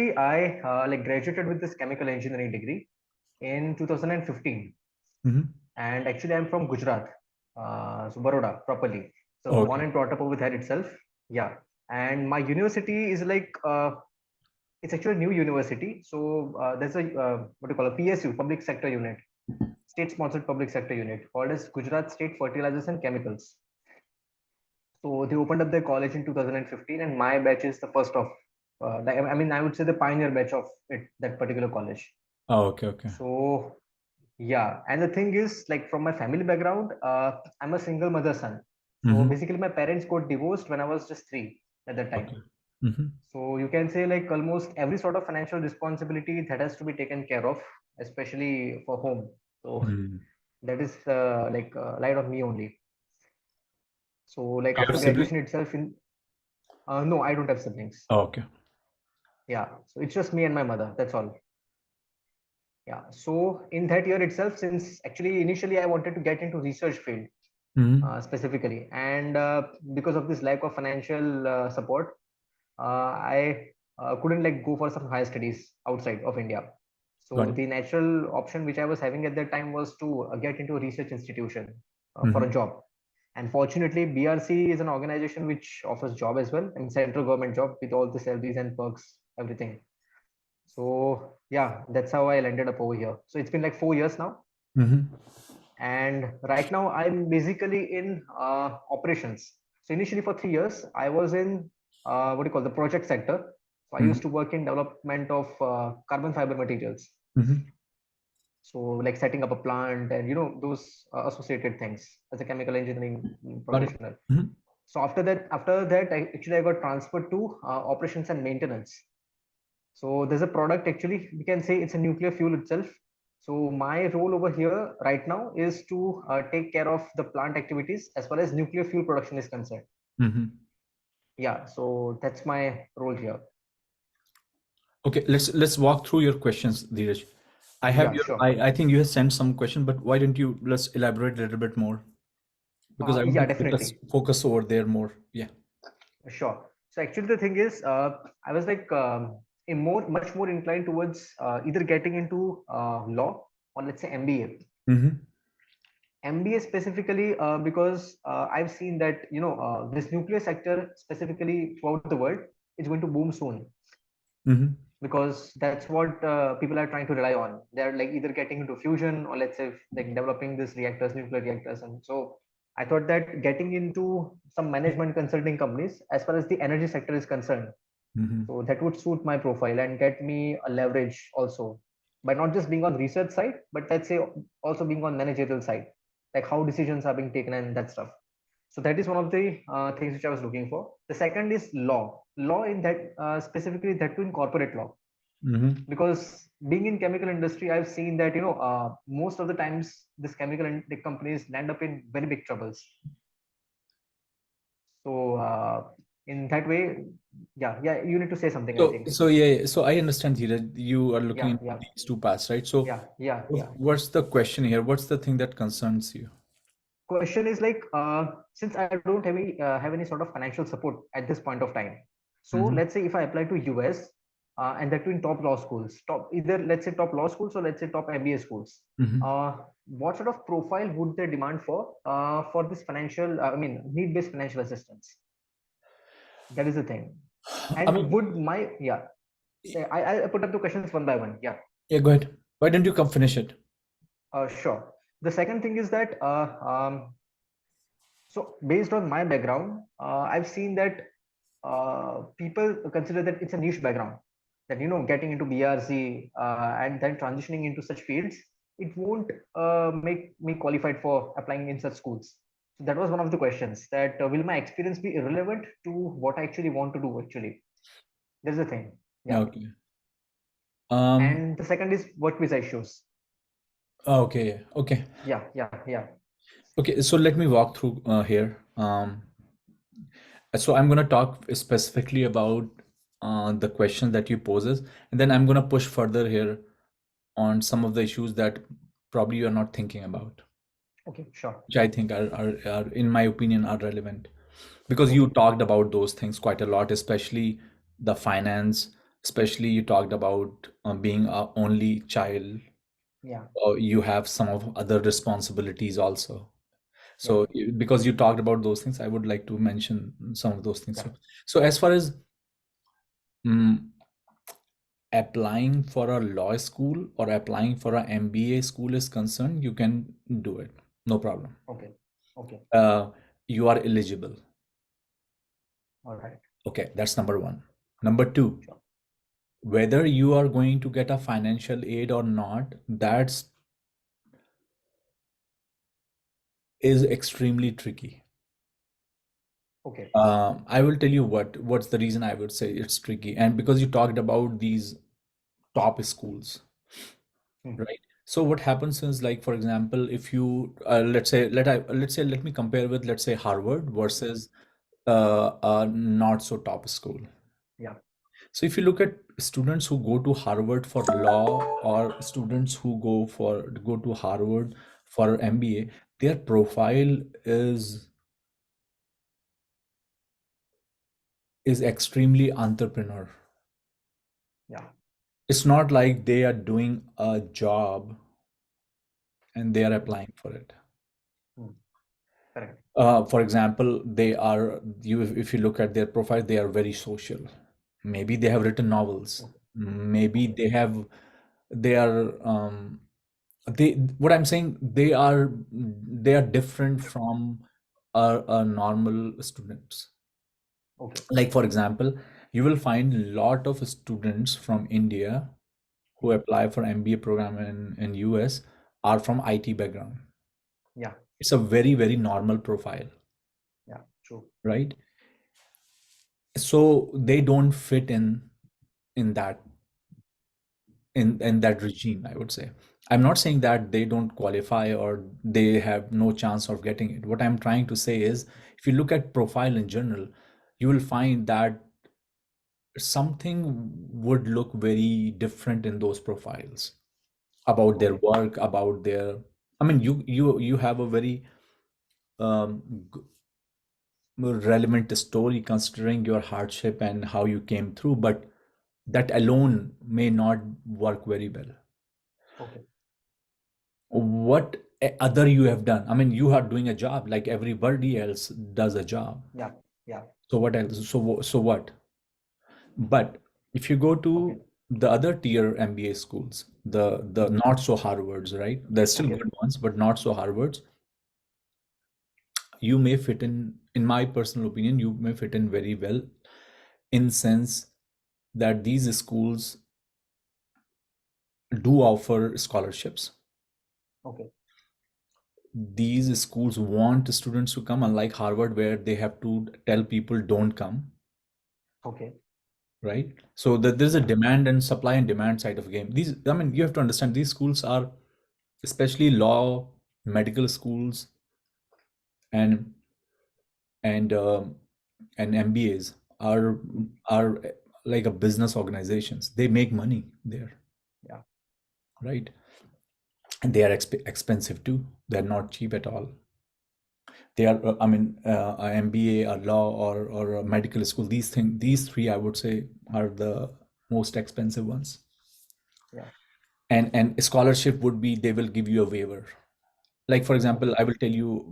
I like graduated with this chemical engineering degree in 2015, Mm-hmm. and actually I'm from Gujarat, so Baroda properly. So born Okay. and brought up over there itself. Yeah, and my university is like it's actually a new university. So there's a what do you call a PSU, public sector unit, state-sponsored public sector unit called as Gujarat State Fertilizers and Chemicals. So they opened up their college in 2015, and my batch is the first of, I mean, I would say the pioneer batch of it, that particular college. Oh, okay, okay. So yeah, and the thing is, like from my family background, I'm a single mother son. So Mm-hmm. basically, my parents got divorced when I was just three at that time. Okay. Mm-hmm. So you can say like almost every sort of financial responsibility that has to be taken care of, especially for home. So Mm. that is light of me only. So like You after have siblings? graduation itself, in no, I don't have siblings. Oh, okay. Yeah, so it's just me and my mother. That's all. Yeah. So in that year itself, since actually initially I wanted to get into research field Mm-hmm. specifically, and because of this lack of financial support, I couldn't like go for some higher studies outside of India. Got So it. the natural option which I was having at that time was to get into a research institution for Mm-hmm. a job. And fortunately, BRC is an organization which offers job as well, and central government job with all the salaries and perks, everything. So yeah, that's how I landed up over here. So it's been like 4 years now, Mm-hmm. and right now I'm basically in operations. So initially for 3 years, I was in what do you call the project sector. So I Mm-hmm. used to work in development of carbon fiber materials. Mm-hmm. So like setting up a plant and those associated things as a chemical engineering Got it. professional. Mm-hmm. So after that, I got transferred to operations and maintenance. So there's a product, actually we can say it's a nuclear fuel itself. So my role over here right now is to take care of the plant activities as far as nuclear fuel production is concerned. Mm-hmm. Yeah, so that's my role here. Okay, let's walk through your questions, Dheeraj. I have Yeah, your sure. I think you have sent some question, but why don't you let's elaborate a little bit more? Because I want Yeah, to focus definitely. focus over there more. Yeah. Sure. So actually, the thing is, I was like much more inclined towards either getting into law or let's say MBA. Mm-hmm. MBA specifically because I've seen that this nuclear sector specifically throughout the world is going to boom soon, Mm-hmm. because that's what people are trying to rely on. They're like either getting into fusion or let's say like developing this reactors, nuclear reactors, and so I thought that getting into some management consulting companies as far as the energy sector is concerned, Mm-hmm. so that would suit my profile and get me a leverage also, by not just being on research side, but let's say also being on managerial side, like how decisions are being taken and that stuff. So that is one of the things which I was looking for. The second is law in that specifically that too in corporate law, Mm-hmm. because being in chemical industry, I've seen that most of the times this chemical companies land up in very big troubles. So in that way, yeah, you need to say something, I think. So I understand, Dheeraj, you are looking Yeah, into yeah, these two paths, right? So yeah. what's the question here? What's the thing that concerns you? Question is like, since I don't have any sort of financial support at this point of time, so Mm-hmm. let's say if I apply to US, and that too in top law schools, top either let's say top law schools or let's say top MBA schools, Mm-hmm. what sort of profile would they demand for this financial, I mean, need-based financial assistance? That is the thing. I And mean, would my yeah, say I put up the questions one by one. Yeah. yeah, go ahead. Why don't you come finish it? Sure. The second thing is that so based on my background, I've seen that people consider that it's a niche background. That getting into BRC and then transitioning into such fields, it won't make me qualified for applying in such schools. So that was one of the questions. That will my experience be irrelevant to what I actually want to do? Actually, that's the thing. Yeah. Okay. Um, And the second is work visa issues. okay, okay. Yeah. Okay, so let me walk through here. So I'm going to talk specifically about the question that you poses, and then I'm going to push further here on some of the issues that probably you're not thinking about, Okay, sure. which I think are in my opinion, are relevant because you Okay. talked about those things quite a lot, especially the finance especially you talked about being a only child, Yeah. or you have some of other responsibilities also. Yeah. So because you talked about those things, I would like to mention some of those things. Yeah. So as far as mm, applying for a law school or applying for a MBA school is concerned, you can do it, no problem. Okay. Okay. uh, you are eligible. All right. Okay, that's number one. Number two, Sure. whether you are going to get a financial aid or not, that's is extremely tricky. Okay. I will tell you what's the reason I would say it's tricky, and because you talked about these top schools, Hmm. right? So what happens is, like, for example, if you let me compare with, let's say, Harvard versus a not so top school. Yeah. So if you look at students who go to Harvard for law, or students who go to Harvard for MBA, their profile is extremely entrepreneur. Yeah. It's not like they are doing a job and they are Hmm. applying for it. Hmm. Correct. For example, they are you if you look at their profile, they are very social. Maybe they have written novels. Okay. Maybe Okay. they are they what I'm saying, they are different from a normal students. Okay. Like, for example, you will find a lot of students from India who Hmm. apply for MBA program in US are from IT background. Yeah. It's a very, very normal profile, Yeah. True. right? So they don't fit in that in that regime, I would say. I'm not saying that they don't qualify or they have no chance of getting it. What I'm trying to say is, if you look at profile in general, you will find that something would look very different in those profiles about their Okay. work, about their, I mean, you have a very um, relevant story considering your hardship and how you came through, but that alone may not work very well. Okay. What other you have done? I mean, you are doing a job like everybody else does a job. Yeah. Yeah. So what else? So what? But if you go Okay. to the other tier MBA schools, the Hmm. not so Harvards, right? They're still Okay. good ones, but not so Harvards. You may fit in my personal opinion, you may fit in very well, in sense that these schools do offer scholarships. Okay. These schools want students to come, unlike Harvard, where they have to tell people don't come, Okay. right? So that there's a Yeah. demand and supply and demand side of a game. These, I mean, you have to understand, these schools are, especially law, medical schools, and and um, and MBAs are like a business organizations. They make money there, Yeah. right? And they are expensive too. They're not cheap at all. They are, I mean, a MBA, a law, or a medical school. These three, I would say, are the most expensive ones. Yeah. And scholarship would be, they will give you a waiver. Like, for example, Okay. I will tell you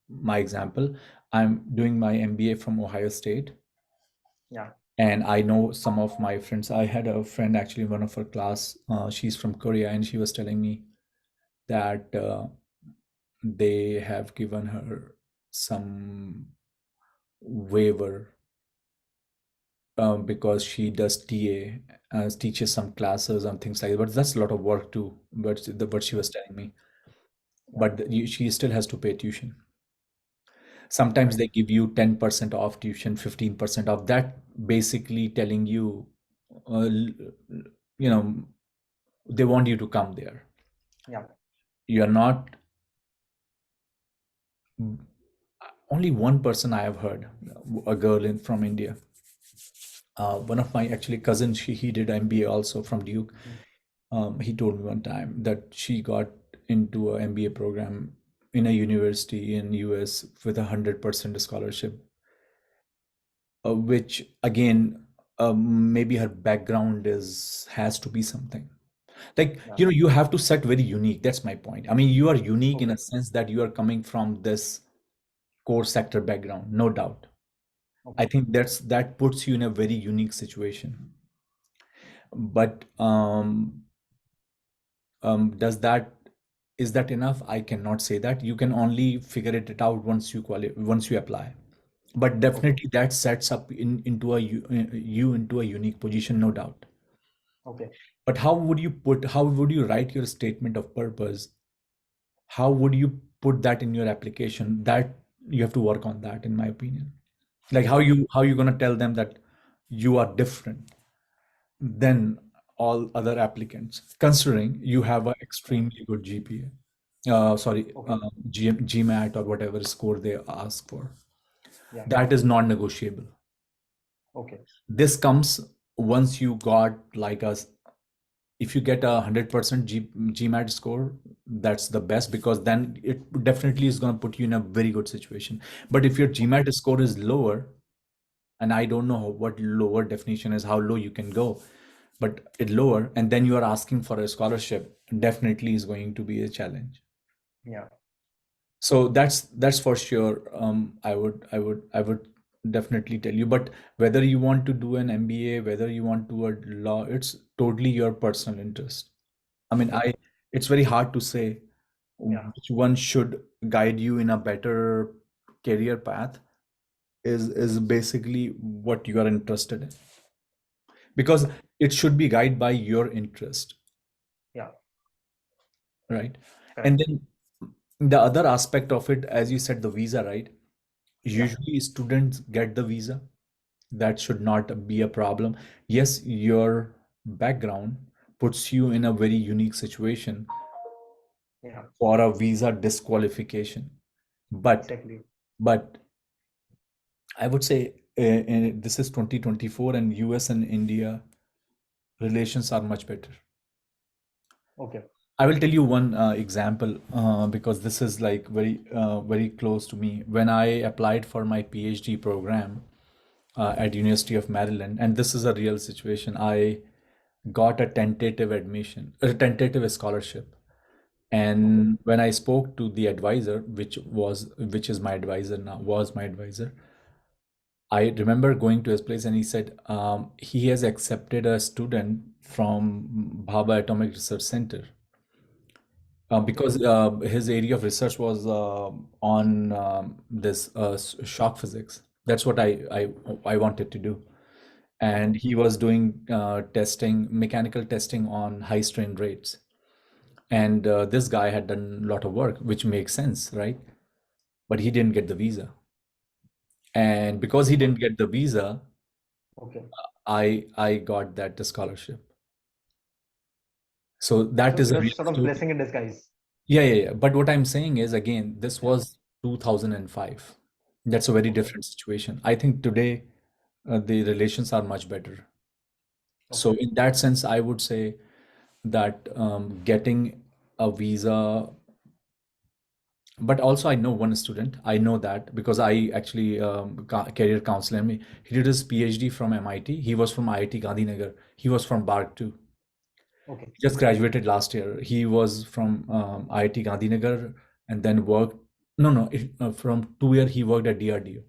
my example. I'm doing my MBA from Ohio State, Yeah. and I know some of my friends. I had a friend, actually, in one of her class. She's from Korea, and she was telling me that they have given her some waiver because she does TA, teaches some classes and things like that. But that's a lot of work too. But what she was Hmm. telling me. Yeah. But she still has to pay tuition. Sometimes Right. they give you 10% off tuition, 15% off. That basically telling you, you know, they want you to come there. Yeah. You're not, only one person I have heard, a girl from India. One of my actually cousins, he did MBA also from Duke. Hmm. He told me one time that she got into a MBA program in a university in US with 100% scholarship, which again, maybe her background is has to be something like, Yeah. you have to set very unique. That's my point. I mean, you are unique in a Okay. sense that you are coming from this core sector background, no doubt. I Okay. think that puts you in a very unique situation. But does that is that enough? I cannot say that. You can only figure it out once you apply. But Okay. definitely that sets up into you into a unique position, no doubt. Okay. But how would you write your statement of purpose? How would you put that in your application? That you have to work on that, in my opinion. Like Okay. how you gonna tell them that you are different than all other applicants, considering you have an Yeah. extremely good GPA. Sorry, Okay. GMAT or whatever score they ask for. Yeah. That is non-negotiable. Okay. This comes once you got like if you get 100% GMAT score, that's the best, because then it definitely is going to put you in a very good situation. But if your Okay. GMAT score is lower, and I don't know what lower definition is, how low you can go, but it lower, and then you are asking for a scholarship, definitely is going to be a challenge. Yeah. So that's for sure. I would definitely tell you. But whether you want to do an MBA, whether you want to a law, it's totally your personal interest. I mean, Okay. it's very hard to say Yeah. which one should guide you in a better career path. Is basically what you are interested in, because it should be guided by your interest, Yeah. right? And Correct. then the other aspect of it, as you said, the visa, right? Yeah. Usually students get the visa. That should not be a problem. Yes, your background puts you in a very unique situation Yeah. for a visa disqualification. But Exactly. but I would say this is 2024, and US and India relations are much better. Okay. I will tell you one example because this is like very close to me. When I applied for my PhD program at University of Maryland, and this is a real situation, I got a tentative admission, a tentative scholarship. Okay. And when I spoke to the advisor, which is my advisor now, was my advisor, I remember going to his place and he said he has accepted a student from Bhabha Atomic Research Center Okay. because his area of research was on this shock physics. That's what I wanted to do. Okay. And he was doing testing, mechanical testing on high strain rates. And this guy had done a lot of work, which makes sense, right? But he didn't get the visa. And because he didn't get the visa, Okay. I got that scholarship. So that So is it a was real sort of story. blessing in disguise. Yeah. But what I'm saying is, again, this Yeah. was 2005. That's a very Okay. different situation. I think today the relations are much better. So Okay. in that sense, I would say that getting a visa, but also I know one student. I know that because I actually career counselor me. He did his PhD from MIT. He was from IIT Gandhinagar. He was from BARC too. Okay. Just graduated last year. He was from IIT Gandhinagar and then worked. No, no. From 2 year he worked at DRDO,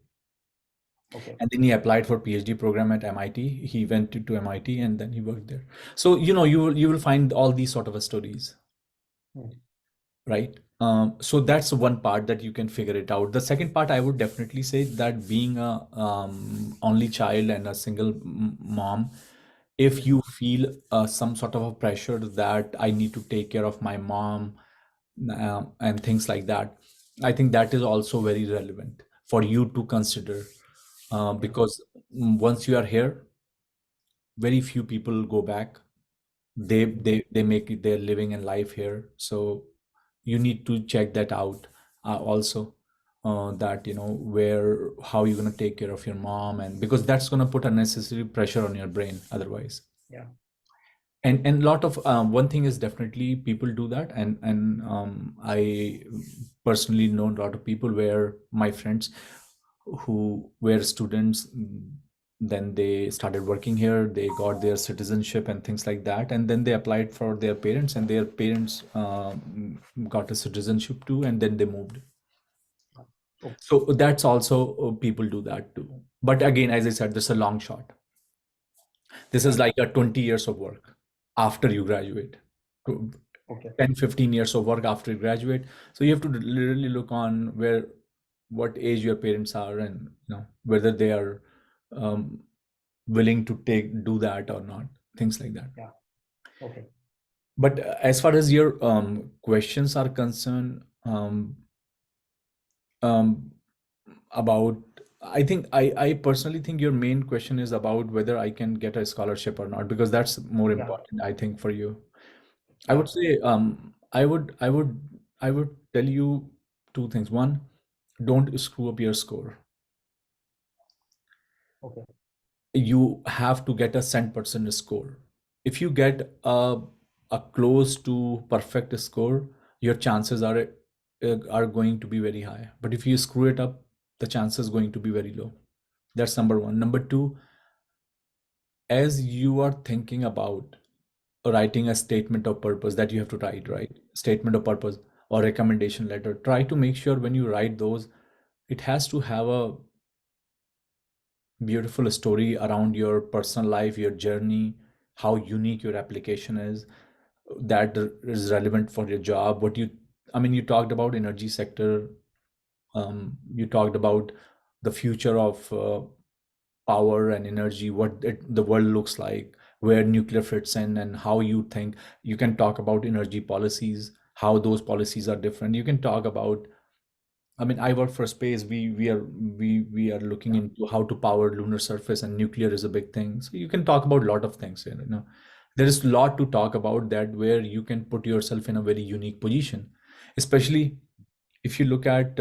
Okay. and then he applied for PhD program at MIT. He went to MIT and then he worked there. So you will find all these sort of stories, Hmm. right? So that's one part that you can figure it out. The second part, I would definitely say that being a only child and a single mom, if Hmm. you feel some sort of a pressure that I need to take care of my mom and things like that, I think that is also very relevant for you to consider Yeah. because once you are here, very few people go back. they Hmm. they make it their living and life here, so you need to check that out also, that where how you're going to take care of your mom, and because that's going to put unnecessary pressure on your brain otherwise. Yeah. And lot of one thing is definitely people do that, and I personally know a lot of people where my friends who were students, then they started working here, they got their citizenship and things like that, and then they applied for their parents, and their parents got a citizenship too, and then they moved. Okay. So that's also people do that too, but again, as I said, this is a long shot. This is Yeah. like a 20 years of work after you graduate. To Okay. 10, 15 years of work after you graduate. So you have to literally look on what age your parents are, and whether they are um, willing to do that or not, things like that. Yeah. Okay. But as far as your questions are concerned, um, about I personally think your main question is about whether I can get a scholarship or not, because that's more Yeah. important, I think, for you. I Yeah. would say I would tell you two things. One, don't screw up your score. Okay. You have to get a 100% score. If you get a close to perfect score, your chances are going to be very high. But if you screw it up, the chances going to be very low. That's number one. Number two, as you are thinking about writing a statement of purpose that you have to write, right? Statement of purpose or recommendation letter. Try to make sure when you write those, it has to have a beautiful story around your personal life, your journey, how unique your application is, that is relevant for your job. You talked about energy sector, you talked about the future of power and energy, the world looks like, where nuclear fits in, and how you think. You can talk about energy policies, how those policies are different. You can talk about, I work for space. We are looking Yeah. into how to power lunar surface, and nuclear is a big thing. So you can talk about a lot of things here. There is a lot to talk about that, where you can put yourself in a very unique position, especially if you look at.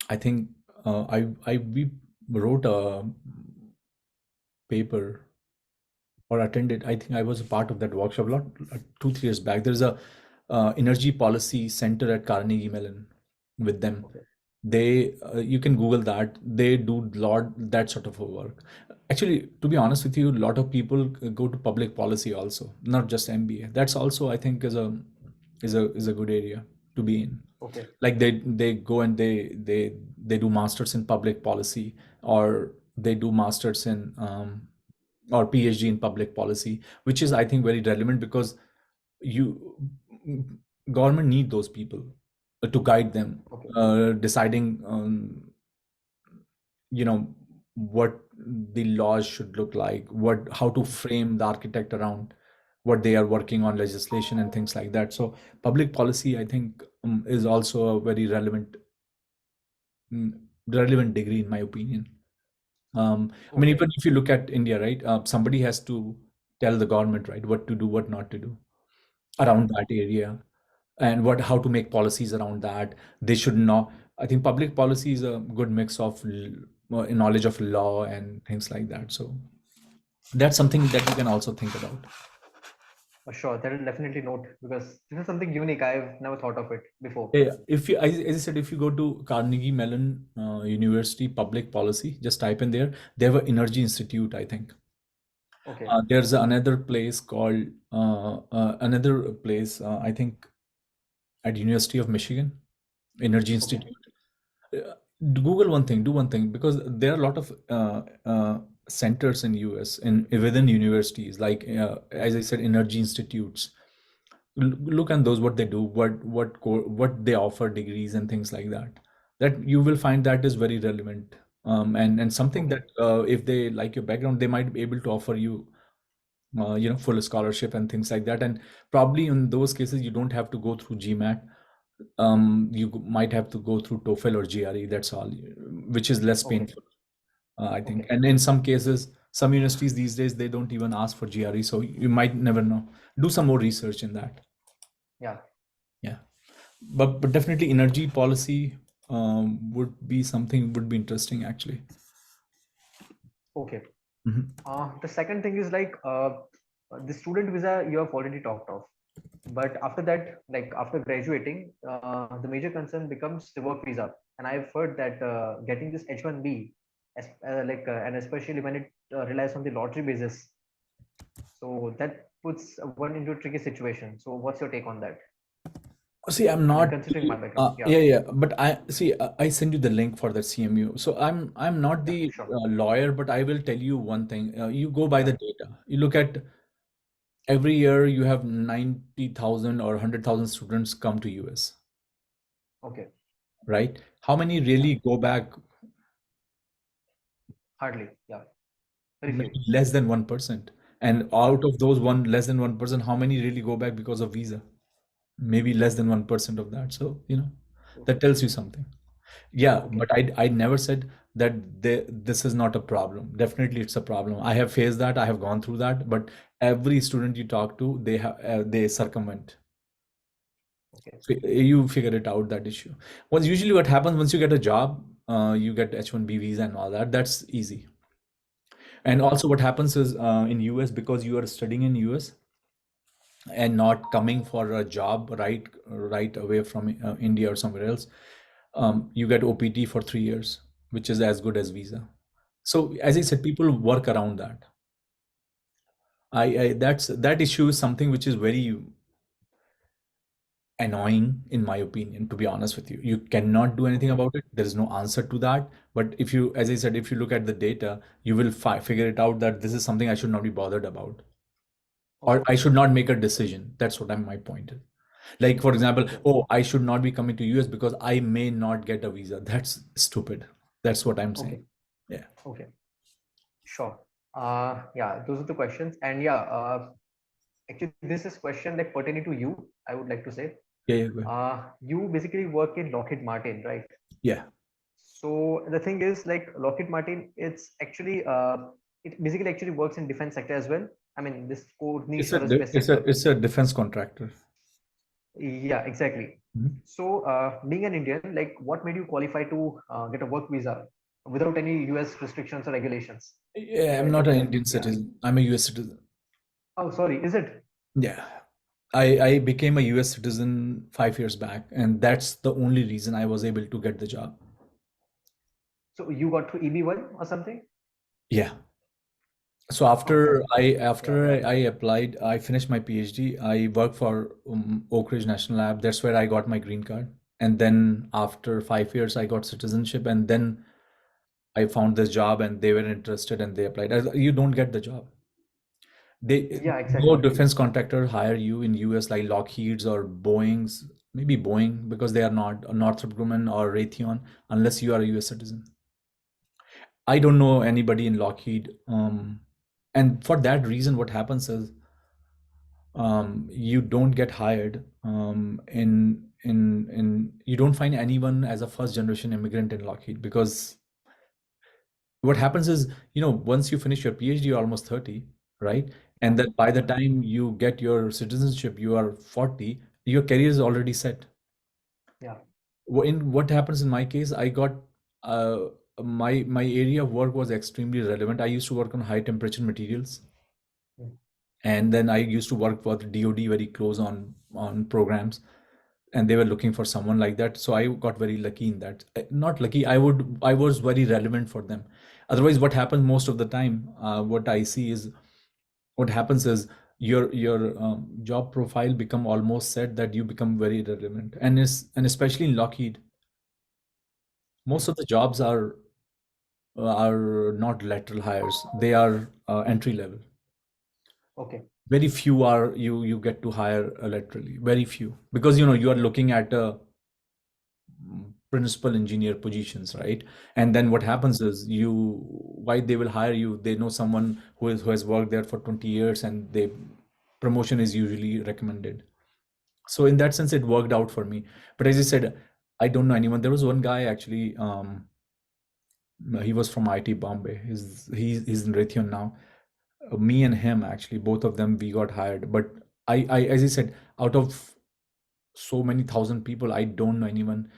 I think I we wrote a paper or attended. I think I was a part of that workshop, lot 2 3 years back. There's a energy policy center at Carnegie Mellon with them. Okay. They You can Google that. They do lot that sort of a work. Actually, to be honest with you, a lot of people go to public policy also, not just MBA. That's also, I think, is a good area to be in. Okay. Like they go and they do masters in public policy, or they do masters in or PhD in public policy, which is, I think, very relevant, because you government need those people to guide them, Okay. deciding you know what the laws should look like, what how to frame the architect around what they are working on, legislation and things like that. So public policy, I think, is also a very mm, relevant degree, in my opinion. Okay. Even if you look at India, right, somebody has to tell the government, right, what to do, what not to do Yeah. around that area, and what how to make policies around that. They should know. I think public policy is a good mix of knowledge of law and things like that. So that's something that you can also think about. Sure. That will definitely note, because this is something unique. I've never thought of it before. Yeah, if you, as I said, if you go to Carnegie Mellon University public policy, just type in there. They have an energy institute, I think. Okay. There's another place called I think, at University of Michigan, Energy Okay. Institute. Google one thing, do one thing, because there are a lot of centers in US, in within universities, like, Yeah. as I said, energy institutes. Look at those, what they do, what they offer, degrees and things like that. That you will find that is very relevant, and something Okay. that, if they like your background, they might be able to offer you full scholarship and things like that. And probably in those cases, you don't have to go through GMAT. You might have to go through TOEFL or GRE. That's all, which is less Okay. painful, I think. Okay. And in some cases, some universities these days, they don't even ask for GRE, so you might never know. Do some more research in that. Yeah. Yeah, but definitely energy policy would be interesting, actually. Okay. Mhm. The second thing is like the student visa you have already talked of, but after that, like after graduating, the major concern becomes the work visa. And I've heard that getting this H1B and especially when it relies on the lottery basis. So that puts one into a tricky situation. So what's your take on that? See, I'm I mean, not considering my background, the yeah, yeah, but I see. I send you the link for the CMU. So I'm not yeah, the sure, lawyer, but I will tell you one thing. You go by yeah, the data. You look at every year you have 90,000 or 100,000 students come to US, okay, right? How many yeah, really go back? hardly, yeah, very few, Maybe less than 1%. And yeah, out of those one less than 1%, how many really go back because of visa? Maybe less than 1% of that. So, that tells you something. Yeah, okay, but I never said that this is not a problem. Definitely, it's a problem. I have faced that. I have gone through that. But every student you talk to, they circumvent. okay, You figure it out, that issue. Once usually what happens once you get a job, you get H1B visa and all that. That's easy. And okay, also, what happens is in US, because you are studying in US and not coming for a job right away from India or somewhere else, you get OPT for 3 years, which is as good as visa. So as I said, people work around that. That issue is something which is very annoying in my opinion, to be honest with you. You cannot do anything okay, about it. There is no answer to that. But if you, as I said, if you look at the data, you will figure it out that this is something I should not be bothered about, or okay, I should not make a decision. That's what my point is. Like, for example, okay, oh, I should not be coming to US because I may not get a visa. That's stupid. That's what I'm saying. okay, Yeah. okay, sure. Yeah, those are the questions, and yeah, actually, this is question like pertaining to you. I would like to say, Yeah, yeah, go ahead. you basically work in Lockheed Martin, right? Yeah. So the thing is, like Lockheed Martin, it basically actually works in defense sector as well. I mean, this core niche It's or a a space sector. it's a defense contractor. Yeah, exactly. Mhm. So being an Indian, like what made you qualify to get a work visa without any US restrictions or regulations? Yeah, I'm not Like, an Indian yeah. citizen. I'm a US citizen. Oh, sorry, is it? Yeah. I became a US citizen 5 years back, and that's the only reason I was able to get the job. So you got through EB1 or something? Yeah. So Oh, yeah, I applied, I finished my PhD. I worked for Oak Ridge National Lab. That's where I got my green card. And then after 5 years, I got citizenship. And then I found this job, and they were interested, and they applied. You don't get the job. yeah, No exactly. defense contractor hire you in US like Lockheed's or Boeing's, maybe Boeing, because they are not Northrop Grumman or Raytheon, unless you are a US citizen. I don't know anybody in Lockheed. And for that reason, what happens is you don't get hired in you don't find anyone as a first generation immigrant in Lockheed, because what happens is, once you finish your PhD, you're almost 30, right? And Yeah, then by the yeah, time you get your citizenship, you are 40, your career is already set. yeah. In what happens in my case, I got uh, my area of work was extremely relevant. I used to work on high temperature materials, Mm. and then I used to work for the DoD very close on programs, and they were looking for someone like that. So I got very lucky in that. Not lucky, I was very relevant for them. Otherwise, what happens most of the time, what I see is, what happens is your job profile become almost set that you become very relevant, and especially in Lockheed, most Mm. of the jobs are not lateral hires. They are entry level. Okay, Very few are you get to hire laterally. Very few, because you are looking at principal engineer positions, right? And then what happens is, why they will hire you, they know someone who has worked there for 20 years, and they promotion is usually recommended. So in that sense, it worked out for me. But as I said, I don't know anyone. There was one guy actually, he was from IT Bombay. He's in Raytheon now. Me and him, actually, both of them, we got hired. But I as I said, out of so many thousand people, I don't know anyone.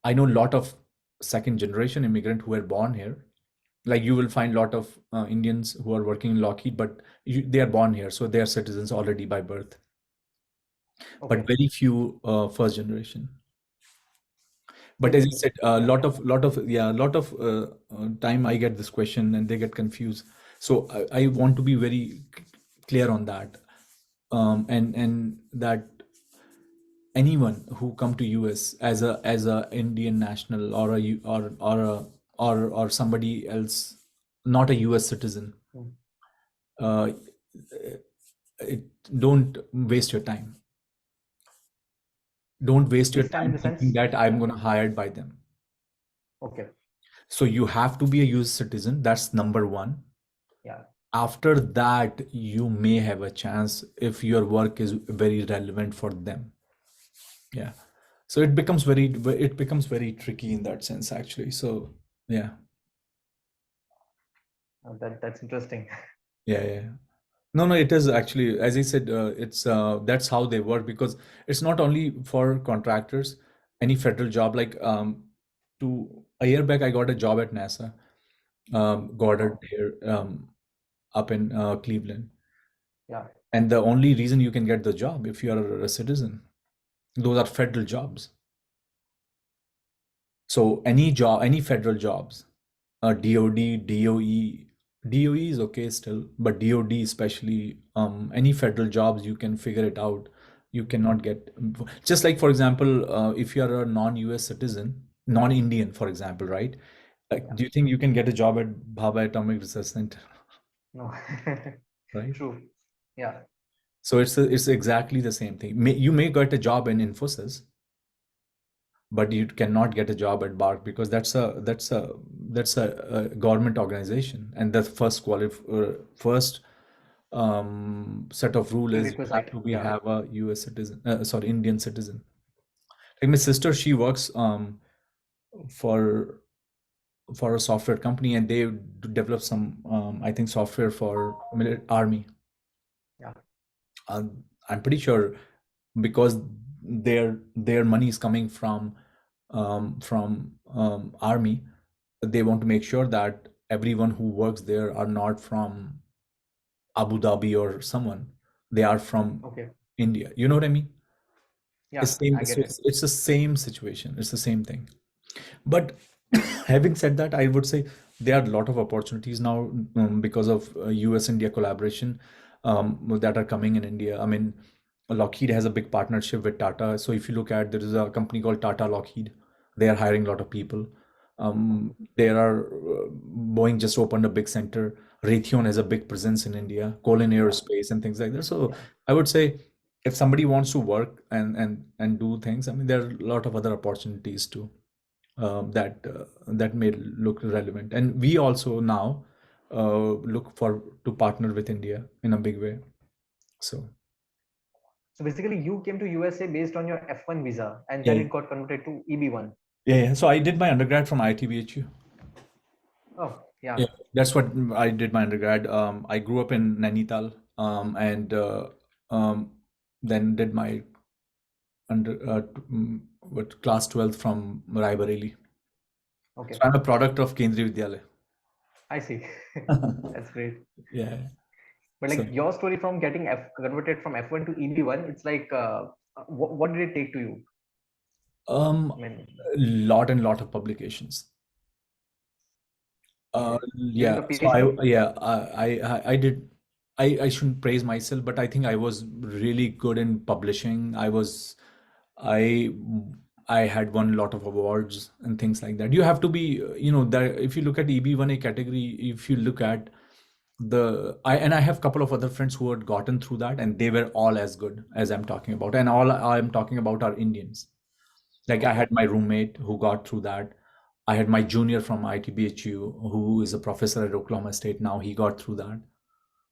I know a lot of second generation immigrant who were born here. Like, you will find a lot of Indians who are working in Lockheed, but they are born here, so they are citizens already by birth. But okay, very few first generation. But as you said, a lot of time I get this question and they get confused. So I want to be very clear on that, and that anyone who come to US as a Indian national or a or somebody else, not a US citizen, Hmm. uh, it, don't waste your time. Don't waste your Waste time in time the thinking sense, that I'm yeah. going to hired by them. Okay. So you have to be a US citizen. That's number one. Yeah. After that, you may have a chance if your work is very relevant for them. Yeah. So it becomes very tricky in that sense, actually. So yeah. That's interesting. Yeah, yeah. No, no, it is actually, as I said, it's that's how they work, because it's not only for contractors, any federal job. Like a year back, I got a job at NASA, Goddard Wow. here, up in Cleveland. Yeah. And the only reason you can get the job if you are a citizen. Those are federal jobs. So any job, any federal jobs, DOD, DOE, DOE is okay still, but DOD especially, any federal jobs you can figure it out. You cannot get, just like for example, if you are a non-US citizen, non-Indian, for example, right? Like, Yeah. do you think you can get a job at Bhabha Atomic Research Center, No. right? True. Yeah. So it's exactly the same thing. You may get a job in Infosys, but you cannot get a job at Bark because that's a government organization, and the first set of rule is you have Prerequisite. to be Yeah. have a US citizen, sorry, Indian citizen. Like my sister, she works for a software company, and they develop some I think software for army. Yeah. I'm pretty sure because their money is coming from army. They want to make sure that everyone who works there are not from Abu Dhabi or someone. They are from Okay. India. You know what I mean? Yeah. I So get it. it's the same situation. It's the same thing. But having said that, I would say there are a lot of opportunities now, because of US India collaboration, that are coming in India. I mean, Lockheed has a big partnership with Tata. So if you look at, there is a company called Tata Lockheed. They are hiring a lot of people. There are Boeing just opened a big center. Raytheon has a big presence in India, Colin Yeah. Aerospace and things like that. So Yeah. I would say if somebody wants to work and do things, I mean, there are a lot of other opportunities too, that may look relevant. And we also now look for to partner with India in a big way. So So basically, you came to USA based on your F1 visa, and then yeah, it got converted to EB1. yeah, yeah. So I did my undergrad from ITBHU. Oh, Yeah, yeah. that's what I did my undergrad. I grew up in Nainital, and um, then did my what class 12th from Raebareli. So Okay. I'm a product of Kendriya Vidyalaya. I see. That's great. Yeah. But So like your story from getting converted from F1 to EB1, it's like, what did it take to you? I mean, lot and lot of publications. okay. During Yeah. your So PhD? I did. I shouldn't praise myself, but I think I was really good in publishing. I I had won a lot of awards and things like that. You have to be, that if you look at EB1A category, if you look at I have a couple of other friends who had gotten through that, and they were all as good as I'm talking about, and all I'm talking about are Indians. Like I Okay. had my roommate who got through that. I had my junior from ITBHU who is a professor at Oklahoma State now. He got through that.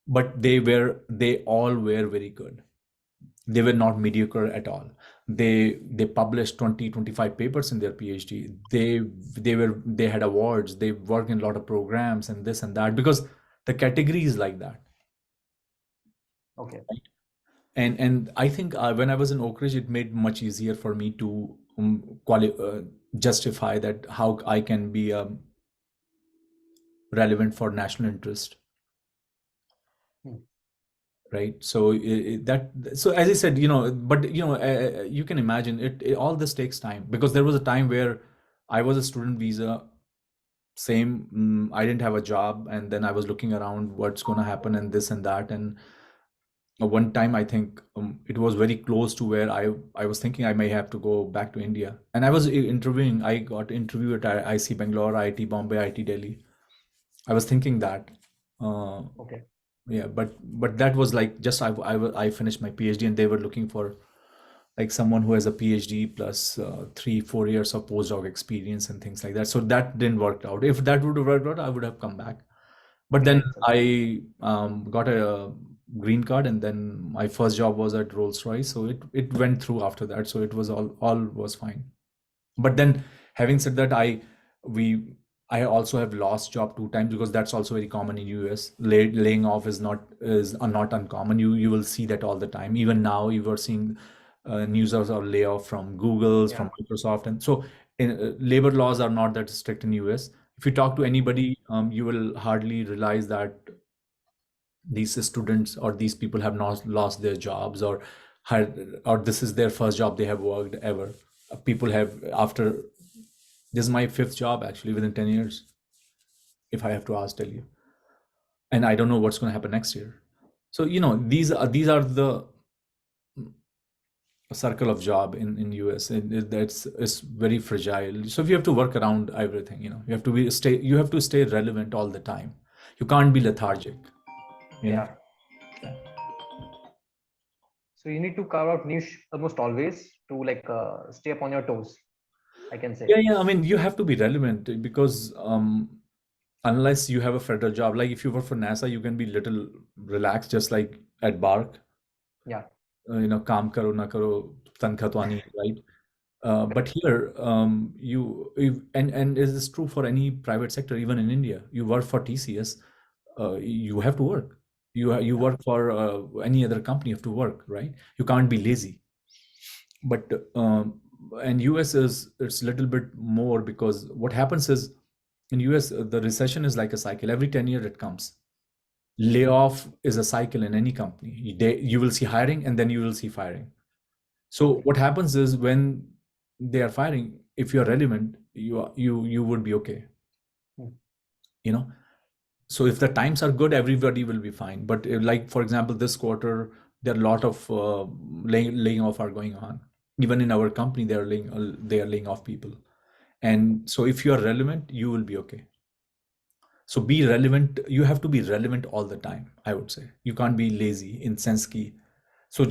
But they all were very good. They were not mediocre at all. They published 20-25 papers in their PhD. They had awards. They worked in a lot of programs and this and that, because the category is like that. Okay. And I think when I was in Oak Ridge, it made much easier for me to justify that how I can be relevant for national interest, Hmm. right? So so as I said, but you can imagine all this takes time, because there was a time where I was a student visa, same. I didn't have a job, and then I was looking around what's going to happen and this and that. And one time I think it was very close to where I was thinking I may have to go back to India, and I was interviewing. I got interviewed at IC Bangalore, IIT Bombay, IIT Delhi. I was thinking that. Uh, Okay. yeah, but that was like just I finished my PhD, and they were looking for like someone who has a PhD plus 3 4 years of postdoc experience and things like that. So that didn't work out. If that would have worked out, I would have come back. But then Makes sense. I got a green card, and then my first job was at Rolls Royce. So it went through after that. So it was all was fine. But then, having said that, we I also have lost job 2 times, because that's also very common in US. Laying off is not uncommon. You will see that all the time. Even now, you are seeing news of layoff from Google's, from Yeah. Microsoft, and so labor laws are not that strict in US. If you talk to Mhm. anybody, you will hardly realize that these students or these people have not lost their jobs, or this is their first job they have worked ever. People have after this is my fifth job actually within 10 years, if I have to ask tell you. And I don't know what's going to happen next year. So, these are the circle of job in US, and that's it's very fragile. So you have to work around everything. You have to stay relevant all the time. You can't be lethargic, you know. Yeah. So you need to carve out niche almost always to like stay upon your toes, I can say. Yeah, I mean, you have to be relevant because unless you have a federal job, like if you work for NASA, you can be little relaxed, just like at Bark. Yeah. काम करो ना करो तनख्वाह तो आनी है, right? But Correct. here, and this is true for any private sector, even in India. You work for TCS, you have to work. You Yeah. work for any other company, you have to work, right? You can't be lazy. But and US is it's a little bit more, because what happens is in US the recession is like a cycle. Every 10 years it comes. Layoff is a cycle in any company. You will see hiring, and then you will see firing. So Okay. what happens is when they are firing, if you're relevant, you would be okay. Hmm. You know. So if the times are good, everybody will be fine. But like for example, this quarter there are a lot of laying off are going on. Even in our company, they are laying off people. And so if you are relevant, you will be okay. So be relevant. You have to be relevant all the time, I would say. You can't be lazy in sense ki. So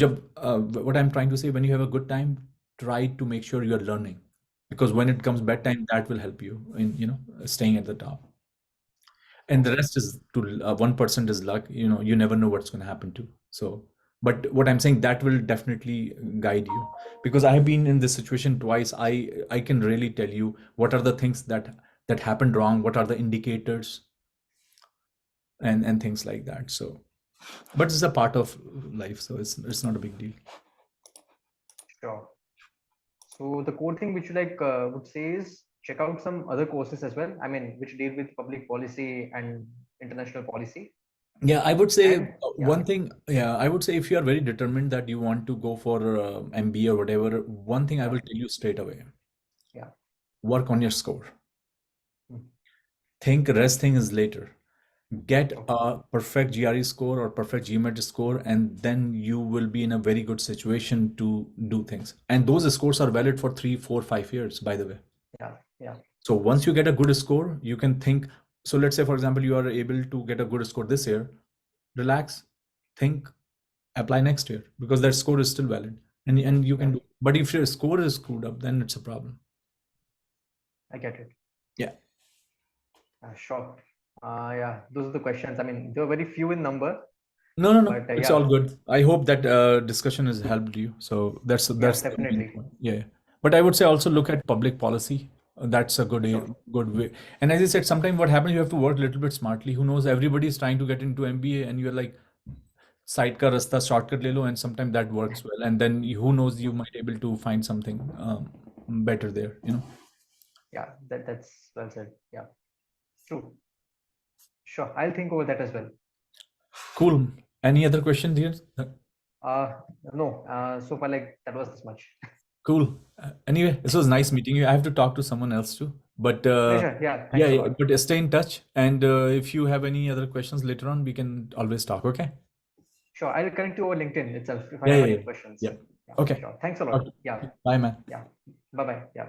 what I'm trying to say, when you have a good time, try to make sure you're learning, because when it comes bad time, that will help you in staying at the top. And the Okay. rest is to 1% is luck. You never know what's going to happen to. So, but what I'm saying, that will definitely guide you, because I have been in this situation twice. I can really tell you what are the things that happened wrong, what are the indicators, and things like that. So, but it's a part of life, so it's not a big deal. Sure. So the core thing which you like would say is check out some other courses as well. I mean, which deal with public policy and international policy. Yeah, I would say And yeah, one thing. Yeah, I would say if you are very determined that you want to go for MBA or whatever, one thing I yeah, will tell you straight away: yeah. work on your score. Hmm. Think rest thing is later. Get Okay. a perfect GRE score or perfect GMAT score, and then you will be in a very good situation to do things. And those scores are valid for 3 4 5 years, by the way. Yeah, yeah, So once you get a good score, you can think. So let's say, for example, you are able to get a good score this year. Relax, think, apply next year, because that score is still valid, and you can yeah. do. But if your score is screwed up, then it's a problem. I get it. Yeah. Sure. Yeah, those are the questions. I mean, there were very few in number, No, no, no. but It's all yeah, good. I hope that discussion has helped you. So that's yeah, that's the main definitely. point. Yeah. But I would say also look at public policy. That's a Sure. good way. And as I said, sometimes what happens, you have to work a little bit smartly. Who knows? Everybody is trying to get into MBA, and you're like side ka rasta shortcut le lo, and sometimes that works well. And then who knows, you might able to find something better there. Yeah, that's well said. Yeah, true. Sure. I'll think over that as well. Cool. Any other questions here? Uh, no. So far, like that was this much. Cool. Anyway, this was nice meeting you. I have to talk to someone else too. But Pleasure. Yeah. yeah, Thanks a yeah. lot. But stay in touch. And if you have any other questions later on, we can always talk. Okay. Sure. I'll connect you over LinkedIn itself if I Yeah, have yeah, any yeah. questions. Yeah. Yeah. Okay. Sure. Thanks a lot. Okay. Yeah. Bye, man. Yeah. Bye bye. Yeah.